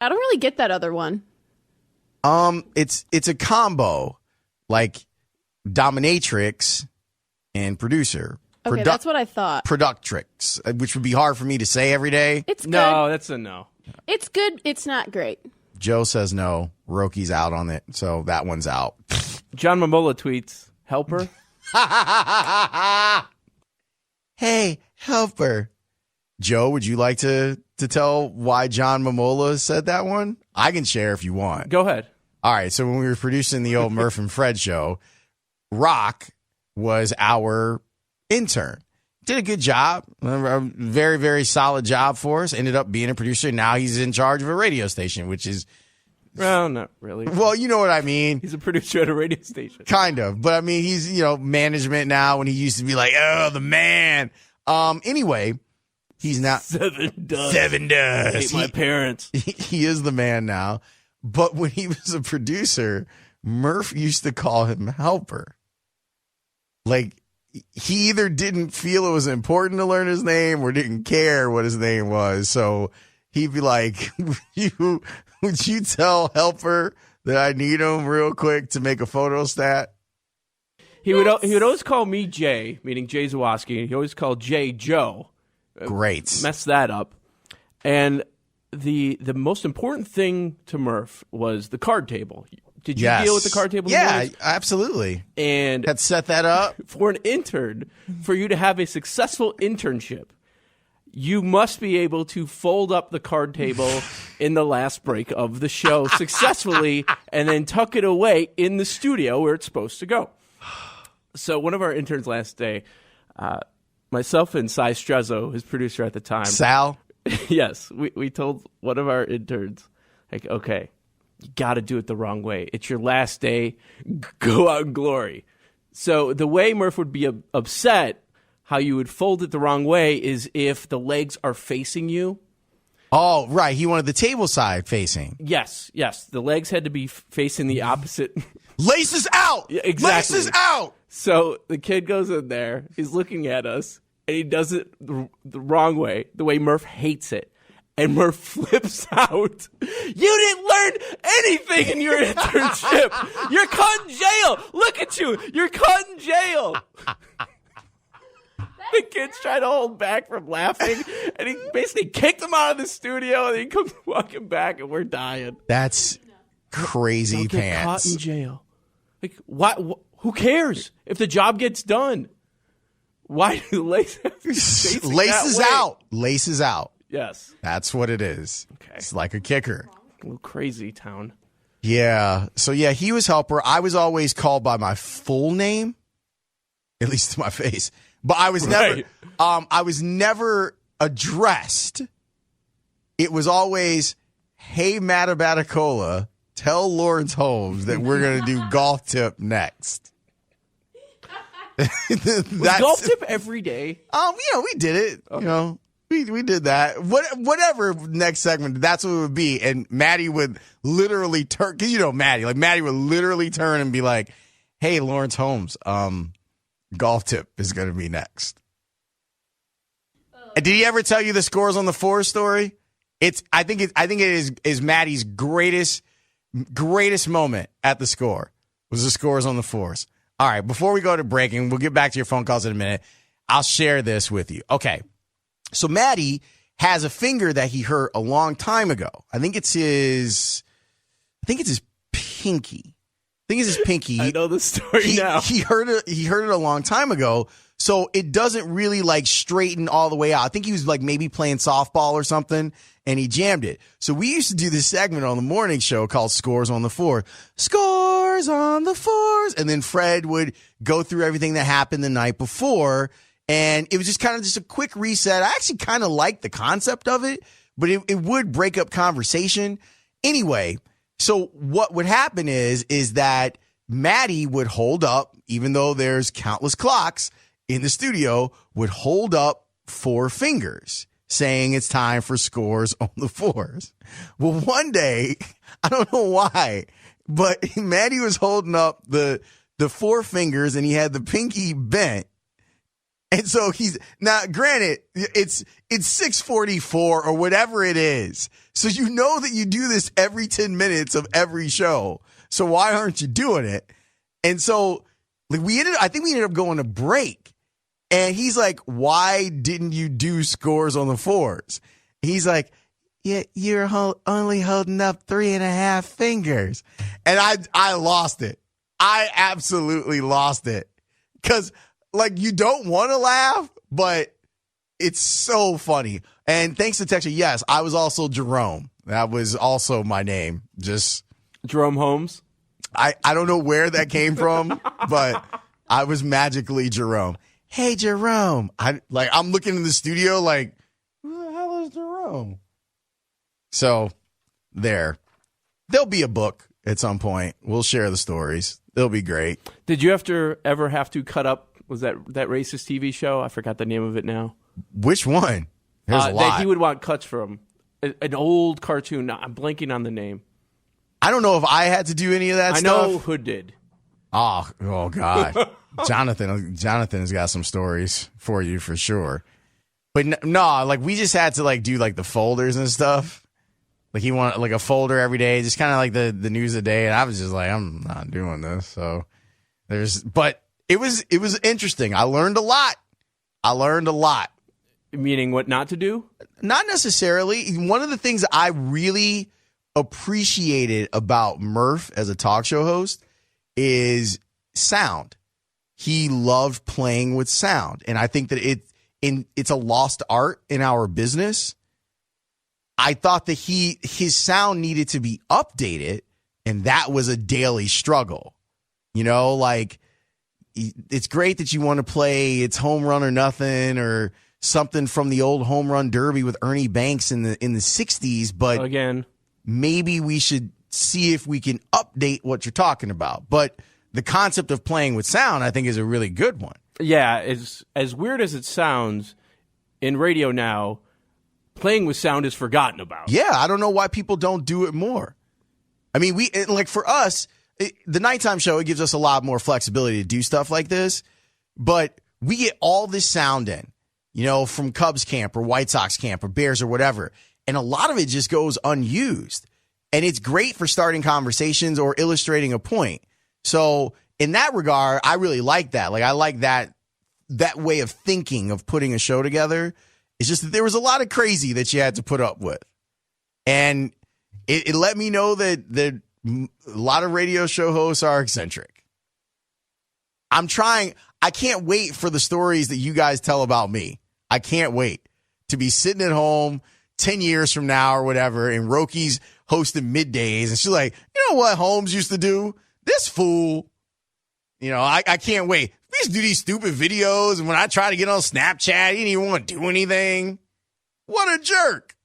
I don't really get that other one. It's a combo, like dominatrix and producer. Okay, that's what I thought. Productrix, which would be hard for me to say every day. It's good. No, that's a no. It's good. It's not great. Joe says no. Roki's out on it, so that one's out. John Momola tweets, helper. Hey, helper. Joe, would you like to tell why John Momola said that one? I can share if you want. Go ahead. All right, so when we were producing the old Murph and Fred show, Rock was our intern. Did a good job, a very, very solid job for us. Ended up being a producer. Now he's in charge of a radio station, which is... Well, not really. Well, you know what I mean. He's a producer at a radio station. Kind of. But, I mean, he's, management now when he used to be like, oh, the man. Anyway, he's now... Seven does. I hate my parents. He is the man now. But when he was a producer, Murph used to call him helper. Like, he either didn't feel it was important to learn his name or didn't care what his name was. So he'd be like, would you tell helper that I need him real quick to make a photo stat? He would always call me Jay, meaning Jay Zawoski. He always called Jay Joe. Great. Messed that up. And the most important thing to Murph was the card table. Did you deal with the card table? Yeah, absolutely. And had set that up. For an intern, for you to have a successful internship, you must be able to fold up the card table in the last break of the show successfully and then tuck it away in the studio where it's supposed to go. So one of our interns last day, myself and Cy Strezzo, his producer at the time. Sal? Yes. We told one of our interns, like, okay, you got to do it the wrong way. It's your last day. Go out in glory. So the way Murph would be upset, how you would fold it the wrong way, is if the legs are facing you. Oh, right. He wanted the table side facing. Yes. The legs had to be facing the opposite. Laces out! Yeah, exactly. Laces out! So the kid goes in there. He's looking at us, and he does it the wrong way, the way Murph hates it. And Murph flips out. You didn't learn anything in your internship. You're caught in jail. Look at you. You're caught in jail. The kids try to hold back from laughing, and he basically kicked him out of the studio, and he comes walking back, and we're dying. That's crazy Don't get caught in jail. Like, what? Who cares if the job gets done? Why do the laces have to be facing Laces that way? out. Laces out. Yes. That's what it is. Okay. It's like a kicker. A little crazy town. Yeah. So, yeah, he was helper. I was always called by my full name, at least to my face. But I was never addressed. It was always, hey, Matabatacola, tell Laurence Holmes that we're going to do golf tip next. Was golf tip every day? We did it. Okay. We did that. Whatever next segment, that's what it would be. And Maddie would literally turn, because Maddie. Maddie would literally turn and be like, hey, Laurence Holmes, golf tip is going to be next. Did he ever tell you the scores on the four story? I think it is Maddie's greatest moment at the score was the scores on the fours. All right, before we go to break, and we'll get back to your phone calls in a minute, I'll share this with you. Okay. So Maddie has a finger that he hurt a long time ago. I think it's his pinky. I know the story now. He hurt it a long time ago, so it doesn't really straighten all the way out. I think he was maybe playing softball or something, and he jammed it. So we used to do this segment on the morning show called Scores on the Four. Scores on the Fours. And then Fred would go through everything that happened the night before. And it was just kind of just a quick reset. I actually kind of liked the concept of it, but it would break up conversation. Anyway, so what would happen is that Maddie would hold up, even though there's countless clocks in the studio, would hold up four fingers, saying it's time for Scores on the Fours. Well, one day, I don't know why, but Maddie was holding up the four fingers, and he had the pinky bent. And so he's now, granted, it's 6:44 or whatever it is. So you know that you do this every 10 minutes of every show. So why aren't you doing it? And so like I think we ended up going to break. And he's like, why didn't you do scores on the fours? He's like, yeah, you're only holding up 3.5 fingers. And I lost it. I absolutely lost it. Because, like, you don't want to laugh, but it's so funny. And thanks to Texture, yes, I was also Jerome. That was also my name. Just Jerome Holmes. I don't know where that came from, but I was magically Jerome. Hey, Jerome. I'm looking in the studio like, who the hell is Jerome? So there'll be a book at some point. We'll share the stories. They'll be great. Did you ever have to cut up? Was that racist TV show? I forgot the name of it now. Which one? There's a lot. That he would want cuts from an old cartoon. I'm blanking on the name. I don't know if I had to do any of that stuff. I know Hood did. Oh God. Jonathan has got some stories for you for sure. But no, like we just had to like do like the folders and stuff. Like he wanted like a folder every day, just kind of like the news of the day. And I was just like, I'm not doing this. So but it was interesting. I learned a lot. Meaning what not to do? Not necessarily. One of the things I really appreciated about Murph as a talk show host is sound. He loved playing with sound. And I think that it's a lost art in our business. I thought that his sound needed to be updated, and that was a daily struggle. You know, like it's great that you want to play It's Home Run or Nothing or something from the old Home Run Derby with Ernie Banks in the 60s, but again, maybe we should see if we can update what you're talking about. But the concept of playing with sound, I think, is a really good one. Yeah, as weird as it sounds, in radio now, playing with sound is forgotten about. Yeah, I don't know why people don't do it more. I mean, for us, the nighttime show, it gives us a lot more flexibility to do stuff like this, but we get all this sound in, you know, from Cubs camp or White Sox camp or Bears or whatever, and a lot of it just goes unused. And it's great for starting conversations or illustrating a point. So in that regard, I really like that. Like I like that way of thinking of putting a show together. It's just that there was a lot of crazy that you had to put up with. And it let me know that a lot of radio show hosts are eccentric. I can't wait for the stories that you guys tell about me. I can't wait to be sitting at home 10 years from now or whatever, and Roki's hosting middays, and she's like, you know what Holmes used to do? This fool. You know, I can't wait. We used to do these stupid videos, and when I try to get on Snapchat, he didn't even want to do anything. What a jerk.